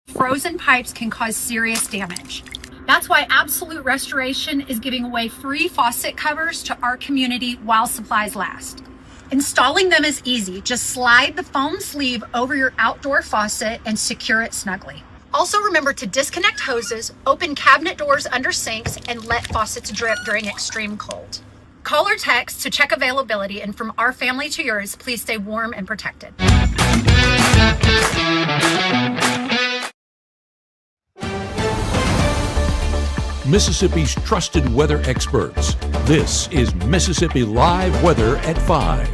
Frozen pipes can cause serious damage. That's why Absolute Restoration is giving away free faucet covers to our community while supplies last. Installing them is easy. Just slide the foam sleeve over your outdoor faucet and secure it snugly. Also remember to disconnect hoses, open cabinet doors under sinks, and let faucets drip during extreme cold. Call or text to check availability, and from our family to yours, please stay warm and protected. Mississippi's trusted weather experts. This is Mississippi Live Weather at 5.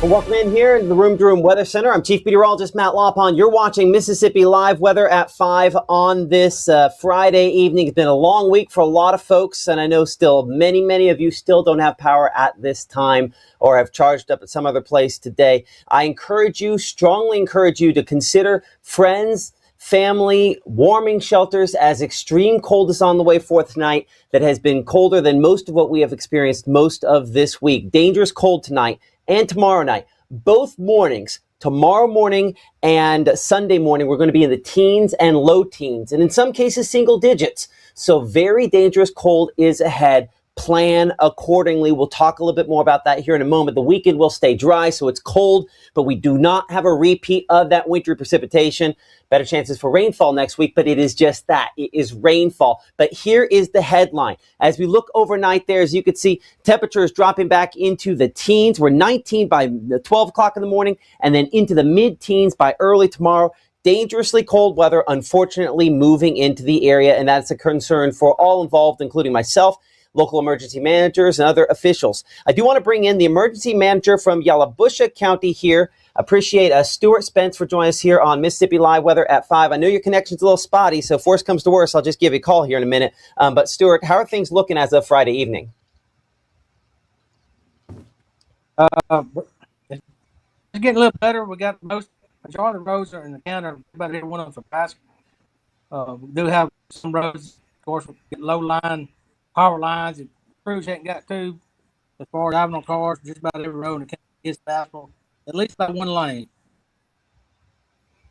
Well, welcome in here into the Room to Room Weather Center. I'm Chief Meteorologist Matt Lawpon. You're watching Mississippi Live Weather at 5 on this Friday evening. It's been a long week for a lot of folks, and I know still many of you still don't have power at this time or have charged up at some other place today. I strongly encourage you to consider friends, family, warming shelters, as extreme cold is on the way forth tonight. That has been colder than most of what we have experienced most of this week. Dangerous cold tonight and tomorrow night. Both mornings, tomorrow morning and Sunday morning, we're going to be in the teens and low teens, and in some cases single digits. So very dangerous cold is ahead. Plan accordingly. We'll talk a little bit more about that here in a moment. The weekend will stay dry, so it's cold, but we do not have a repeat of that wintry precipitation. Better chances for rainfall next week, but it is just that. It is rainfall. But here is the headline. As we look overnight there, as you can see, temperatures dropping back into the teens. We're 19 by 12 o'clock in the morning, and then into the mid-teens by early tomorrow. Dangerously cold weather, unfortunately, moving into the area, and that's a concern for all involved, including myself, local emergency managers, and other officials. I do want to bring in the emergency manager from Yalobusha County here. Appreciate Stuart Spence for joining us here on Mississippi Live Weather at 5. I know your connection's a little spotty, so if worse comes to worse, I'll just give you a call here in a minute. But Stuart, how are things looking as of Friday evening? It's getting a little better. We got majority of the roads are in the county, about every one of them for passing. We do have some roads, of course, we get low line power lines that crews haven't got to. As far as driving on cars, just about every road in the county is passable, at least by one lane.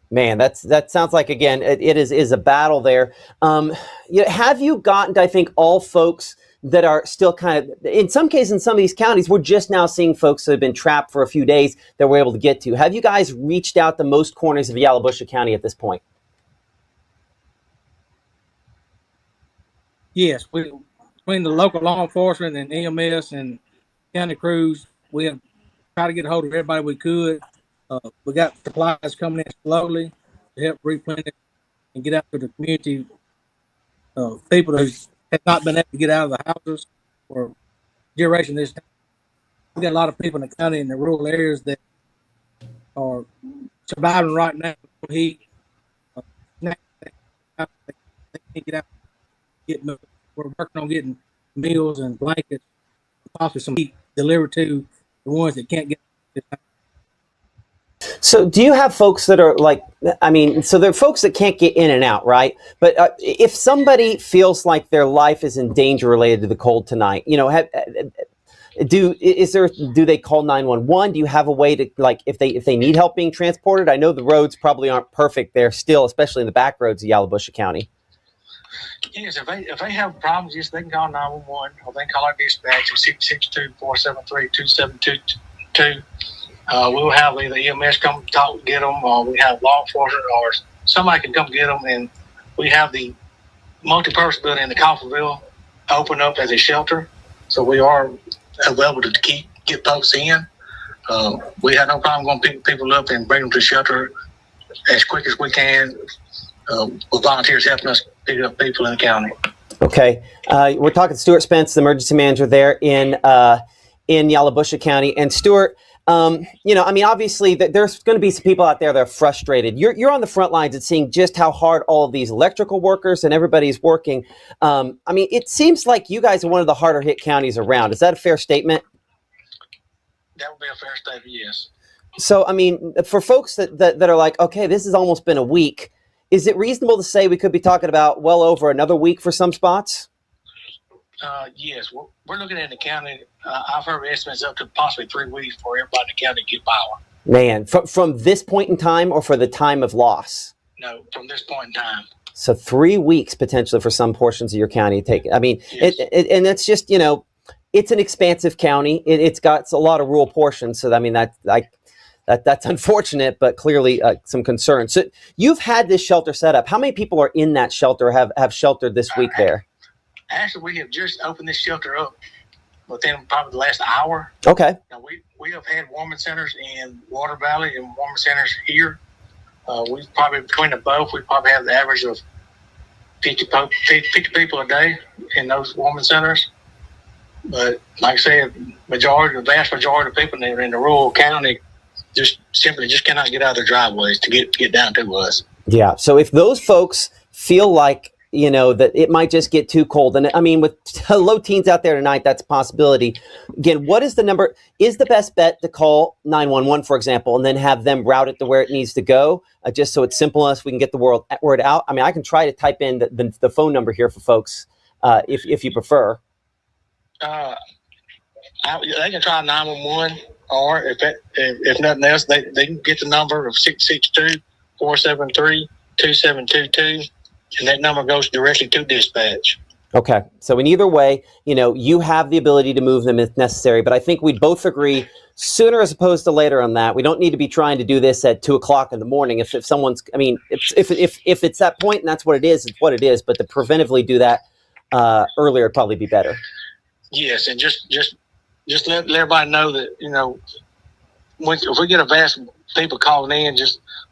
Man, that sounds like, again, it is a battle there. Have you gotten to, I think, all folks that are still kind of, in some cases, in some of these counties, we're just now seeing folks that have been trapped for a few days that we're able to get to. Have you guys reached out to most corners of Yalobusha County at this point? Yes, between the local law enforcement and EMS and county crews, we have tried to get a hold of everybody we could. We got supplies coming in slowly to help replenish and get out to the community. People who have not been able to get out of the houses for duration this time. We got a lot of people in the county in the rural areas that are surviving right now. Heat. They can't get out. We're working on getting meals and blankets, possibly some heat delivered to the ones that can't get. So do you have folks that are like, so there are folks that can't get in and out, right? But if somebody feels like their life is in danger related to the cold tonight, do they call 911? Do you have a way to, like, if they need help being transported? I know the roads probably aren't perfect there still, especially in the back roads of Yalobusha County. Yes, if they have problems, yes, they can call 911 or they can call our dispatch at 662-473-2722. We'll have either EMS come talk get them, or we have law enforcement, or somebody can come get them. And we have the multi-purpose building in the Coffeyville open up as a shelter, so we are available to get folks in. We have no problem going to pick people up and bring them to the shelter as quick as we can. With volunteers helping us pick up people in the county. Okay, we're talking to Stuart Spence, the emergency manager there in Yalobusha County. And Stuart, obviously there's going to be some people out there that are frustrated. You're on the front lines and seeing just how hard all of these electrical workers and everybody's working. It seems like you guys are one of the harder hit counties around. Is that a fair statement? That would be a fair statement, yes. So, for folks that are like, okay, this has almost been a week, is it reasonable to say we could be talking about well over another week for some spots? Yes, we're looking at the county. I've heard estimates up to possibly 3 weeks for everybody in the county to get power. Man, from this point in time or for the time of loss? No, from this point in time. So 3 weeks potentially for some portions of your county. I mean, Yes. And it's just, it's an expansive county. It's got a lot of rural portions. So, I mean, that's unfortunate, but clearly some concern. So you've had this shelter set up. How many people are in that shelter, have sheltered this week there? Actually, we have just opened this shelter up within probably the last hour. Okay. Now, we have had warming centers in Water Valley and warming centers here. We probably, between the both, we probably have the average of 50 people a day in those warming centers. But like I said, the vast majority of people that are in the rural county just cannot get out of their driveways to get down to us. Yeah. So if those folks feel like, that it might just get too cold, and I mean, with low teens out there tonight, that's a possibility. Again, what is the number? Is the best bet to call 911, for example, and then have them route it to where it needs to go, just so it's simple enough we can get the word out? I mean, I can try to type in the phone number here for folks, if you prefer. They can try 911, or if nothing else, they can get the number of 662-473-2722, and that number goes directly to dispatch. Okay. So in either way, you have the ability to move them if necessary, but I think we'd both agree sooner as opposed to later on that. We don't need to be trying to do this at 2:00 in the morning. If someone's, I mean, if it's that point and that's what it is, it's what it is. But to preventively do that earlier would probably be better. Yes, and just let everybody know that if we get a vast people calling in,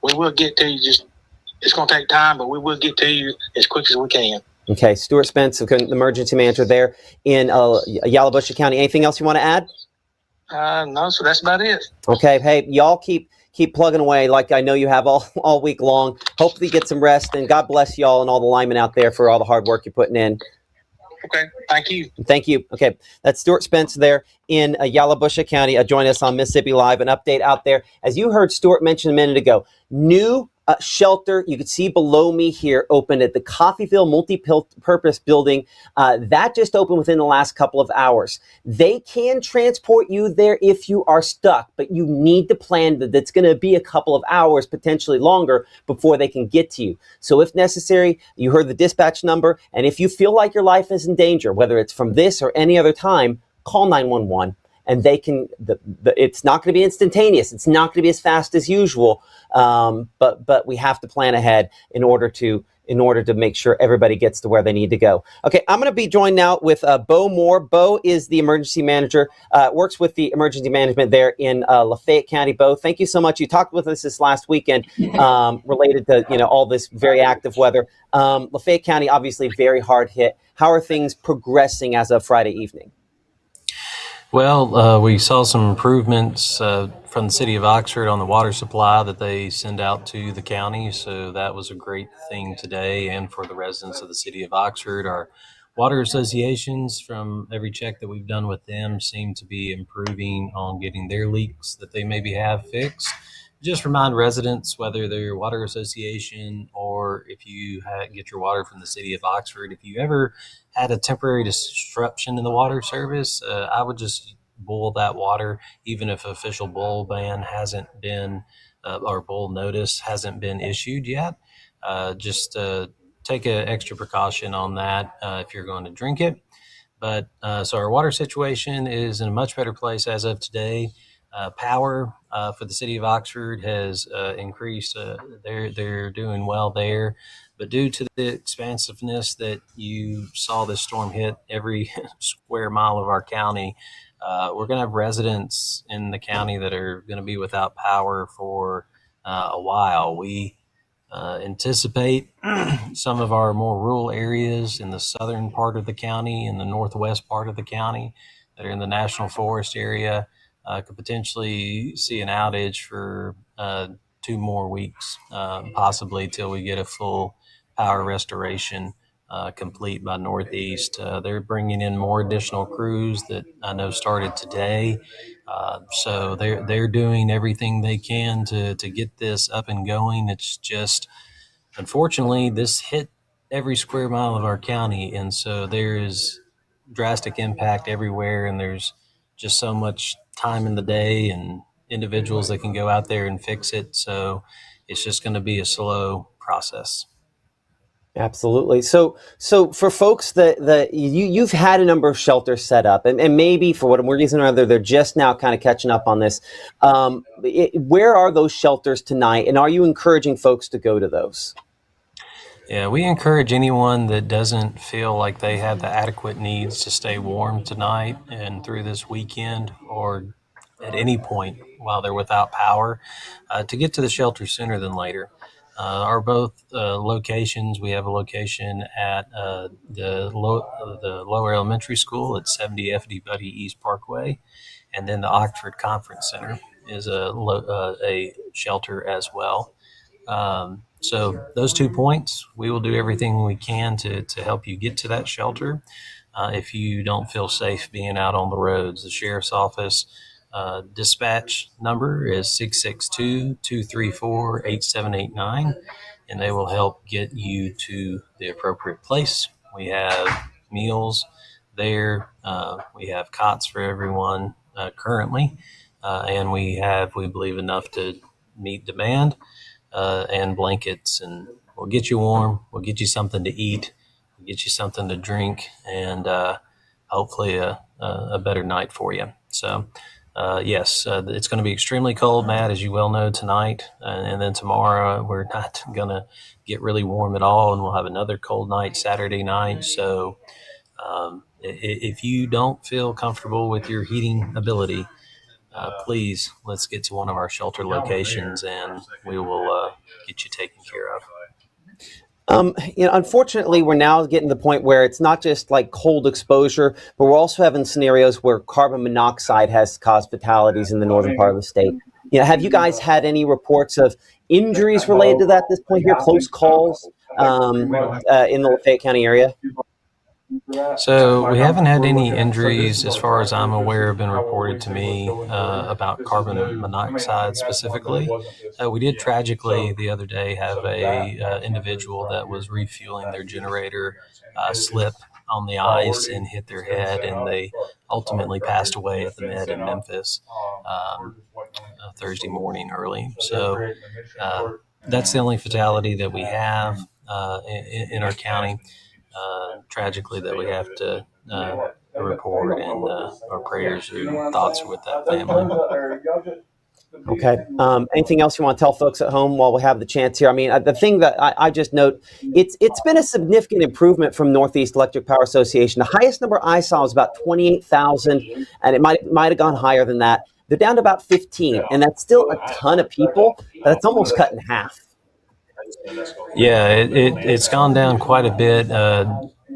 we will get to you. It's going to take time, but we will get to you as quick as we can. Okay, Stuart Spence, the emergency manager there in Yalobusha County. Anything else you want to add? No, so that's about it. Okay, hey, y'all keep plugging away like I know you have all week long. Hopefully get some rest, and God bless y'all and all the linemen out there for all the hard work you're putting in. Okay, thank you. Thank you. Okay, that's Stuart Spence there in Yalobusha County. Join us on Mississippi Live, an update out there. As you heard Stuart mention a minute ago, new shelter, you can see below me here, opened at the Coffeyville Multi-Purpose Building. That just opened within the last couple of hours. They can transport you there if you are stuck, but you need to plan that it's going to be a couple of hours, potentially longer, before they can get to you. So if necessary, you heard the dispatch number, and if you feel like your life is in danger, whether it's from this or any other time, call 911. And they can. It's not going to be instantaneous. It's not going to be as fast as usual. But we have to plan ahead in order to make sure everybody gets to where they need to go. Okay, I'm going to be joined now with Bo Moore. Bo is the emergency manager. Works with the emergency management there in Lafayette County. Bo, thank you so much. You talked with us this last weekend related to all this very active weather. Lafayette County obviously very hard hit. How are things progressing as of Friday evening? Well, we saw some improvements from the city of Oxford on the water supply that they send out to the county. So that was a great thing today. And for the residents of the city of Oxford, our water associations, from every check that we've done with them, seem to be improving on getting their leaks that they maybe have fixed. Just remind residents, whether they're your water association or if you get your water from the city of Oxford, if you ever had a temporary disruption in the water service, I would just boil that water, even if official boil ban hasn't been, or boil notice hasn't been issued yet. Just take an extra precaution on that if you're going to drink it. But so our water situation is in a much better place as of today. Power for the city of Oxford has increased. They're doing well there, but due to the expansiveness that you saw this storm hit every square mile of our county, we're going to have residents in the county that are going to be without power for a while. We anticipate some of our more rural areas in the southern part of the county and the northwest part of the county that are in the National Forest area could potentially see an outage for 2 more weeks, possibly till we get a full power restoration complete by Northeast. They're bringing in more additional crews that I know started today. So they're doing everything they can to get this up and going. It's just, unfortunately, this hit every square mile of our county. And so there is drastic impact everywhere, and there's just so much time in the day and individuals that can go out there and fix it. So it's just going to be a slow process. Absolutely. So for folks that you've had a number of shelters set up, and maybe for whatever reason or other, they're just now kind of catching up on this. Where are those shelters tonight, and are you encouraging folks to go to those? Yeah, we encourage anyone that doesn't feel like they have the adequate needs to stay warm tonight and through this weekend, or at any point while they're without power, to get to the shelter sooner than later. Our both locations. We have a location at the lower elementary school at 70 FD Buddy East Parkway, and then the Oxford Conference Center is a shelter as well. So those 2 points, we will do everything we can to help you get to that shelter. If you don't feel safe being out on the roads, the sheriff's office dispatch number is 662-234-8789, and they will help get you to the appropriate place. We have meals there. We have cots for everyone currently, and we believe, enough to meet demand, and blankets, and we'll get you warm. We'll get you something to eat. We'll get you something to drink, and hopefully a better night for you. So yes, it's going to be extremely cold, Matt, as you well know, tonight. And then tomorrow, we're not going to get really warm at all, and we'll have another cold night Saturday night. So if you don't feel comfortable with your heating ability, please, let's get to one of our shelter locations, and we will get you taken care of. Unfortunately, we're now getting to the point where it's not just like cold exposure, but we're also having scenarios where carbon monoxide has caused fatalities in the northern part of the state. Have you guys had any reports of injuries related to that at this point here, close calls in the Lafayette County area? So we haven't had any injuries, as far as I'm aware, have been reported to me about carbon monoxide specifically. We did tragically the other day have a individual that was refueling their generator slip on the ice and hit their head, and they ultimately passed away at the Med in Memphis Thursday morning early. So that's the only fatality that we have in our county. Tragically, that we have to report, and our prayers and thoughts are with that family. Okay. Anything else you want to tell folks at home while we have the chance here? I mean, the thing that I just note, it's been a significant improvement from Northeast Electric Power Association. The highest number I saw was about 28,000, and it might have gone higher than that. They're down to about 15, and that's still a ton of people, but it's almost cut in half. Yeah, it's gone down quite a bit.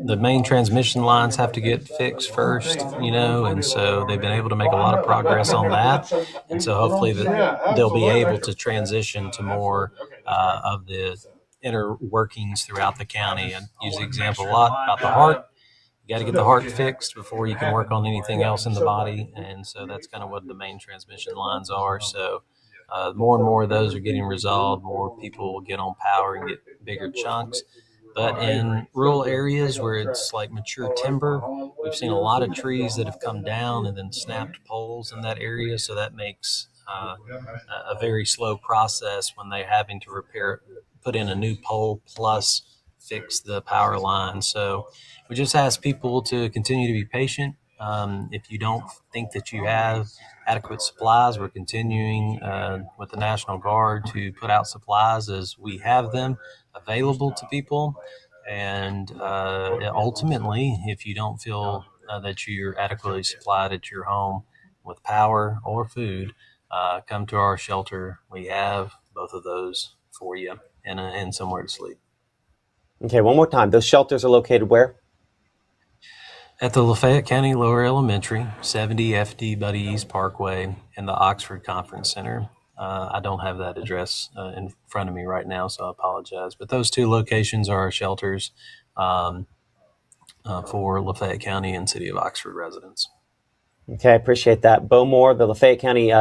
The main transmission lines have to get fixed first, and so they've been able to make a lot of progress on that. And so hopefully they'll be able to transition to more of the inner workings throughout the county. And use the example a lot about the heart. You got to get the heart fixed before you can work on anything else in the body. And so that's kind of what the main transmission lines are. So more and more of those are getting resolved. More people will get on power and get bigger chunks. But in rural areas where it's like mature timber, we've seen a lot of trees that have come down and then snapped poles in that area. So that makes a very slow process when they're having to put in a new pole plus fix the power line. So we just ask people to continue to be patient. If you don't think that you have adequate supplies, we're continuing with the National Guard to put out supplies as we have them available to people. And ultimately, if you don't feel that you're adequately supplied at your home with power or food, come to our shelter. We have both of those for you, and somewhere to sleep. Okay, one more time. Those shelters are located where? At the Lafayette County Lower Elementary, 70 FD Buddy East Parkway, and the Oxford Conference Center. I don't have that address in front of me right now, so I apologize. But those two locations are our shelters for Lafayette County and City of Oxford residents. Okay, I appreciate that. Bo Moore, the Lafayette County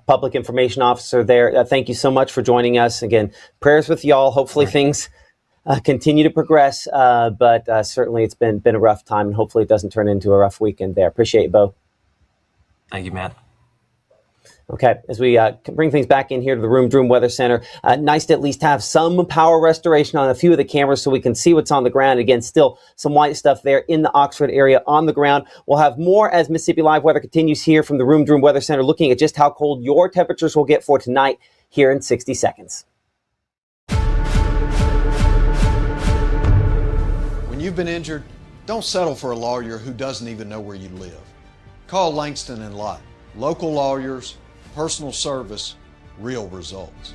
Public Information Officer there. Thank you so much for joining us. Again, prayers with y'all. Hopefully things continue to progress, but certainly it's been a rough time, and hopefully it doesn't turn into a rough weekend there. Appreciate you, Bo. Thank you, Matt. Okay, as we bring things back in here to the Room Weather Center, nice to at least have some power restoration on a few of the cameras so we can see what's on the ground. Again, still some white stuff there in the Oxford area on the ground. We'll have more as Mississippi Live Weather continues here from the Room Weather Center, looking at just how cold your temperatures will get for tonight here in 60 seconds. When you've been injured, don't settle for a lawyer who doesn't even know where you live. Call Langston and Lott. Local lawyers, personal service, real results.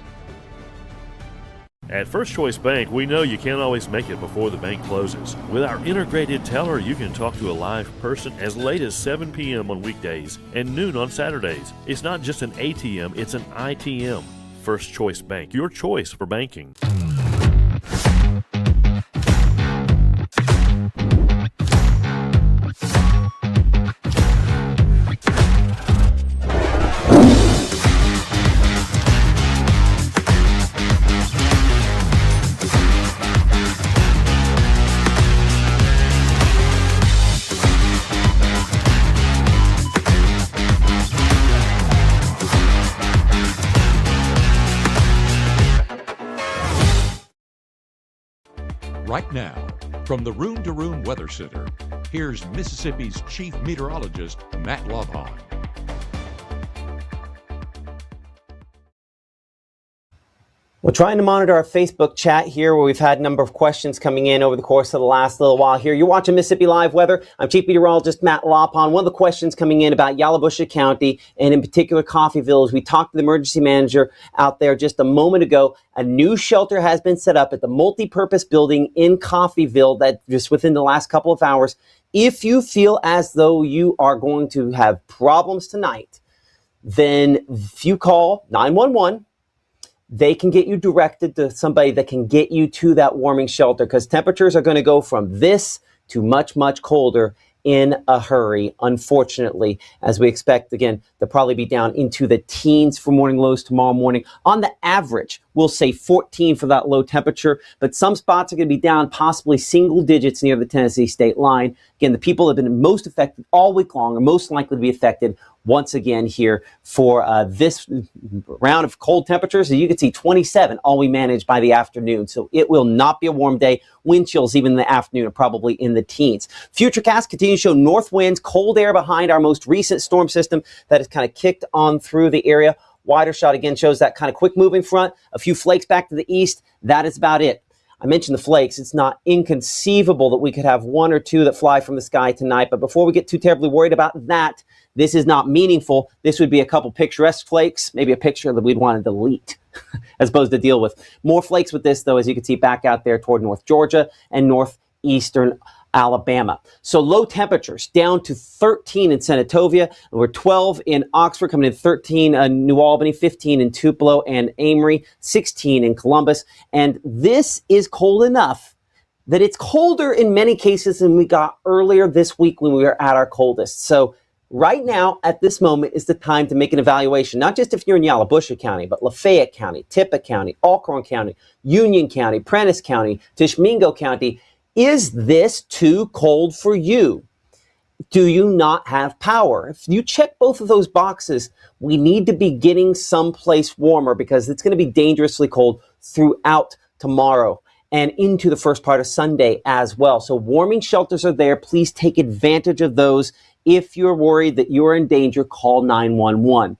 At First Choice Bank, we know you can't always make it before the bank closes. With our integrated teller, you can talk to a live person as late as 7 p.m. on weekdays and noon on Saturdays. It's not just an ATM, it's an ITM. First Choice Bank, your choice for banking. Right now, from the Room Weather Center, here's Mississippi's Chief Meteorologist, Matt Lobhon. We're trying to monitor our Facebook chat here where we've had a number of questions coming in over the course of the last little while here. You're watching Mississippi Live Weather. I'm Chief Meteorologist Matt Lopon. One of the questions coming in about Yalobusha County and in particular Coffeyville, as we talked to the emergency manager out there just a moment ago, a new shelter has been set up at the multi-purpose building in Coffeyville that just within the last couple of hours. If you feel as though you are going to have problems tonight, then if you call 911, they can get you directed to somebody that can get you to that warming shelter, because temperatures are going to go from this to much, much colder in a hurry, unfortunately, as we expect, again, to probably be down into the teens for morning lows tomorrow morning. On the average, we'll say 14 for that low temperature, but some spots are going to be down possibly single digits near the Tennessee state line. Again, the people that have been most affected all week long are most likely to be affected once again here for this round of cold temperatures. As you can see, 27 all we manage by the afternoon. So it will not be a warm day. Wind chills even in the afternoon are probably in the teens. Futurecast continues to show north winds, cold air behind our most recent storm system that has kind of kicked on through the area. Wider shot again shows that kind of quick moving front. A few flakes back to the east. That is about it. I mentioned the flakes. It's not inconceivable that we could have one or two that fly from the sky tonight. But before we get too terribly worried about that, this is not meaningful. This would be a couple picturesque flakes, maybe a picture that we'd want to delete as opposed to deal with. More flakes with this, though, as you can see back out there toward North Georgia and northeastern Alabama. So low temperatures down to 13 in Senatobia. We're 12 in Oxford, coming in 13 in New Albany, 15 in Tupelo and Amory, 16 in Columbus. And this is cold enough that it's colder in many cases than we got earlier this week when we were at our coldest. So right now, at this moment, is the time to make an evaluation, not just if you're in Yalobusha County, but Lafayette County, Tippah County, Alcorn County, Union County, Prentiss County, Tishomingo County. Is this too cold for you? Do you not have power? If you check both of those boxes, we need to be getting someplace warmer because it's going to be dangerously cold throughout tomorrow and into the first part of Sunday as well. So warming shelters are there. Please take advantage of those. If you're worried that you're in danger, call 911.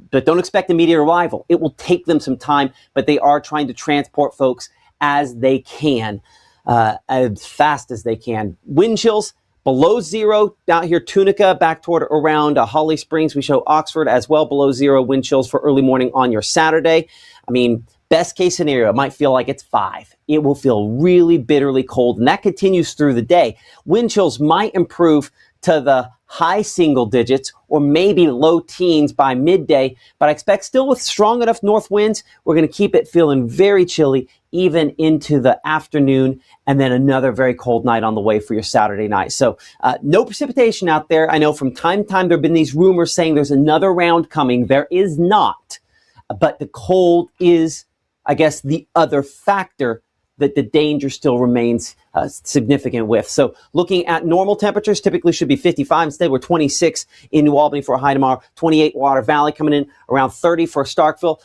But don't expect immediate arrival. It will take them some time, but they are trying to transport folks as they can. As fast as they can. Wind chills below zero out here, Tunica, back toward around Holly Springs. We show Oxford as well, below zero wind chills for early morning on your Saturday. I mean, best case scenario, it might feel like it's 5. It will feel really bitterly cold, and that continues through the day. Wind chills might improve to the high single digits or maybe low teens by midday, but I expect still with strong enough north winds, we're going to keep it feeling very chilly even into the afternoon, and then another very cold night on the way for your Saturday night. So no precipitation out there. I know from time to time there have been these rumors saying there's another round coming. There is not, but the cold is, I guess, the other factor that the danger still remains significant with. So looking at normal temperatures, typically should be 55. Instead, we're 26 in New Albany for a high tomorrow, 28 Water Valley coming in, around 30 for Starkville,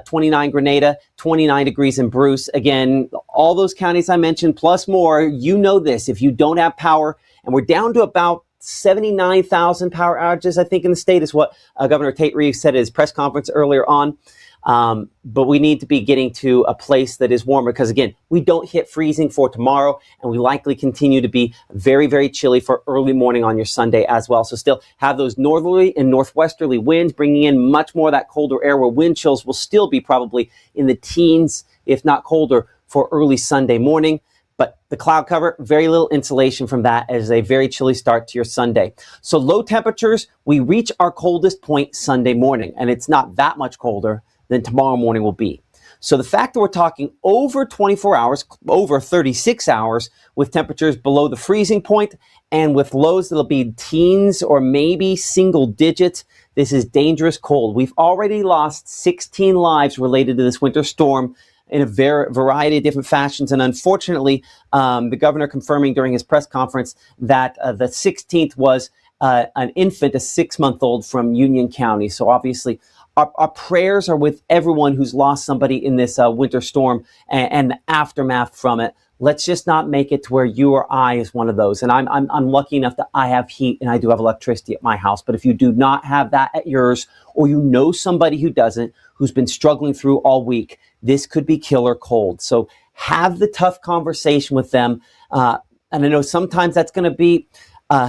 29 Grenada, 29 degrees in Bruce. Again, all those counties I mentioned, plus more, you know this, if you don't have power, and we're down to about 79,000 power outages, I think, in the state is what Governor Tate Reeves said at his press conference earlier on. But we need to be getting to a place that is warmer because, again, we don't hit freezing for tomorrow, and we likely continue to be very, very chilly for early morning on your Sunday as well. So still have those northerly and northwesterly winds bringing in much more of that colder air, where wind chills will still be probably in the teens, if not colder, for early Sunday morning. But the cloud cover, very little insulation from that as a very chilly start to your Sunday. So low temperatures, we reach our coldest point Sunday morning, and it's not that much colder than tomorrow morning will be. So the fact that we're talking over 24 hours, over 36 hours with temperatures below the freezing point and with lows that'll be teens or maybe single digits, this is dangerous cold. We've already lost 16 lives related to this winter storm in a variety of different fashions. And unfortunately, the governor confirming during his press conference that the 16th was an infant, a 6-month-old from Union County. So obviously, our prayers are with everyone who's lost somebody in this winter storm and the aftermath from it. Let's just not make it to where you or I is one of those. And I'm lucky enough that I have heat and I do have electricity at my house. But if you do not have that at yours, or you know somebody who doesn't, who's been struggling through all week, this could be killer cold. So have the tough conversation with them. And I know sometimes that's going to be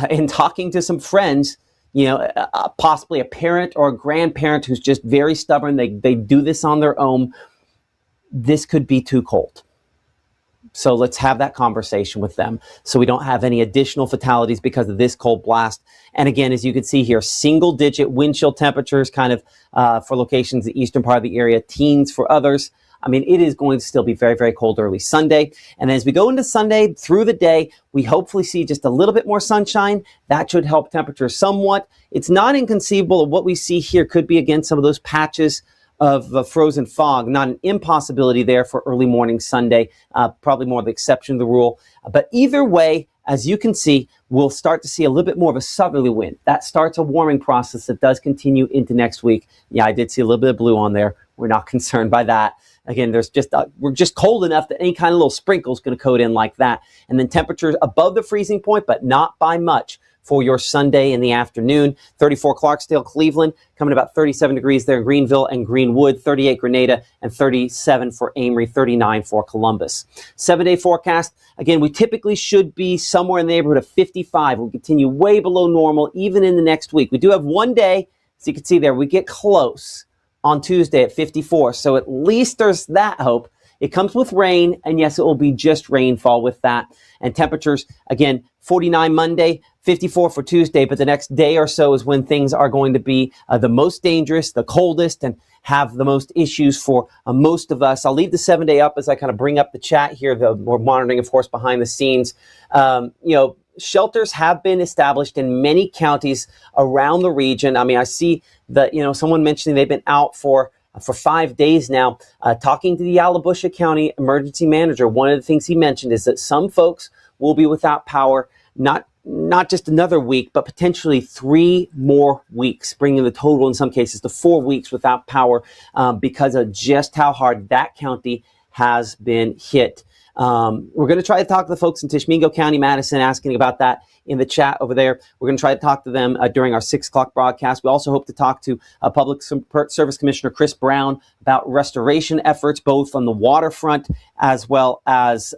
in talking to some friends, you know, possibly a parent or a grandparent who's just very stubborn. They do this on their own. This could be too cold. So let's have that conversation with them so we don't have any additional fatalities because of this cold blast. And again, as you can see here, single digit wind chill temperatures kind of for locations, the eastern part of the area, teens for others. I mean, it is going to still be very, very cold early Sunday. And as we go into Sunday through the day, we hopefully see just a little bit more sunshine. That should help temperatures somewhat. It's not inconceivable that what we see here could be, again, some of those patches of frozen fog. Not an impossibility there for early morning Sunday, probably more the exception to the rule. But either way, as you can see, we'll start to see a little bit more of a southerly wind. That starts a warming process that does continue into next week. Yeah, I did see a little bit of blue on there. We're not concerned by that. Again, we're just cold enough that any kind of little sprinkle is going to coat in like that. And then temperatures above the freezing point, but not by much for your Sunday in the afternoon. 34 Clarksdale, Cleveland, coming about 37 degrees there in Greenville and Greenwood, 38 Grenada, and 37 for Amory, 39 for Columbus. 7-day forecast. Again, we typically should be somewhere in the neighborhood of 55. We'll continue way below normal even in the next week. We do have one day, as you can see there, we get close on Tuesday at 54. So at least there's that hope. It comes with rain, and yes, it will be just rainfall with that. And temperatures, again, 49 Monday, 54 for Tuesday, but the next day or so is when things are going to be the most dangerous, the coldest, and have the most issues for most of us. I'll leave the 7-day up as I kind of bring up the chat here. We're monitoring, of course, behind the scenes. Shelters have been established in many counties around the region. I mean, I see that, someone mentioning they've been out for 5 days now. Talking to the Yalobusha County emergency manager, one of the things he mentioned is that some folks will be without power, not just another week, but potentially 3 more weeks, bringing the total in some cases to 4 weeks without power because of just how hard that county has been hit. We're going to try to talk to the folks in Tishomingo County, Madison, asking about that in the chat over there. We're going to try to talk to them during our 6 o'clock broadcast. We also hope to talk to Public Service Commissioner Chris Brown about restoration efforts, both on the waterfront as well as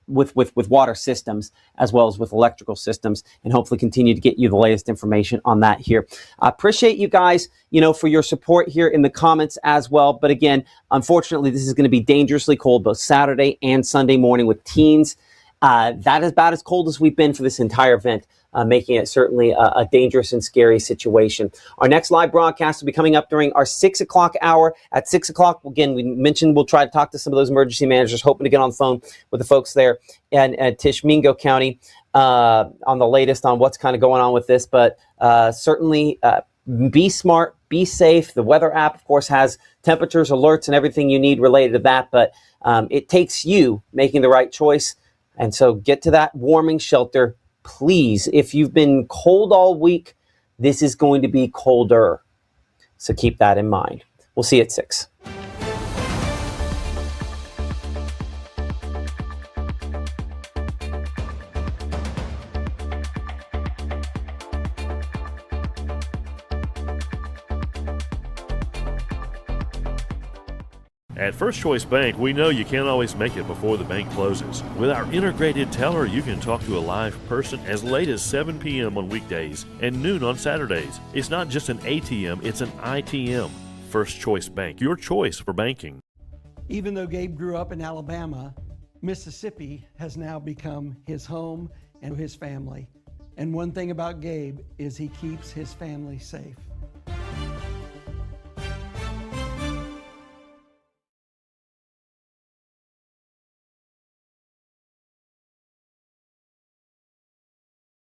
with water systems, as well as with electrical systems, and hopefully continue to get you the latest information on that here. I appreciate you guys, for your support here in the comments as well. But again, unfortunately, this is going to be dangerously cold both Saturday and Sunday morning with teens. That is about as cold as we've been for this entire event, making it certainly a dangerous and scary situation. Our next live broadcast will be coming up during our 6 o'clock hour. At 6 o'clock, again, we mentioned we'll try to talk to some of those emergency managers, hoping to get on the phone with the folks there in Tishomingo County on the latest on what's kind of going on with this. But certainly be smart, be safe. The weather app, of course, has temperatures, alerts, and everything you need related to that. But it takes you making the right choice. And so get to that warming shelter, please. If you've been cold all week, this is going to be colder. So keep that in mind. We'll see you at 6. At First Choice Bank, we know you can't always make it before the bank closes. With our integrated teller, you can talk to a live person as late as 7 p.m. on weekdays and noon on Saturdays. It's not just an ATM, it's an ITM. First Choice Bank, your choice for banking. Even though Gabe grew up in Alabama, Mississippi has now become his home and his family. And one thing about Gabe is he keeps his family safe.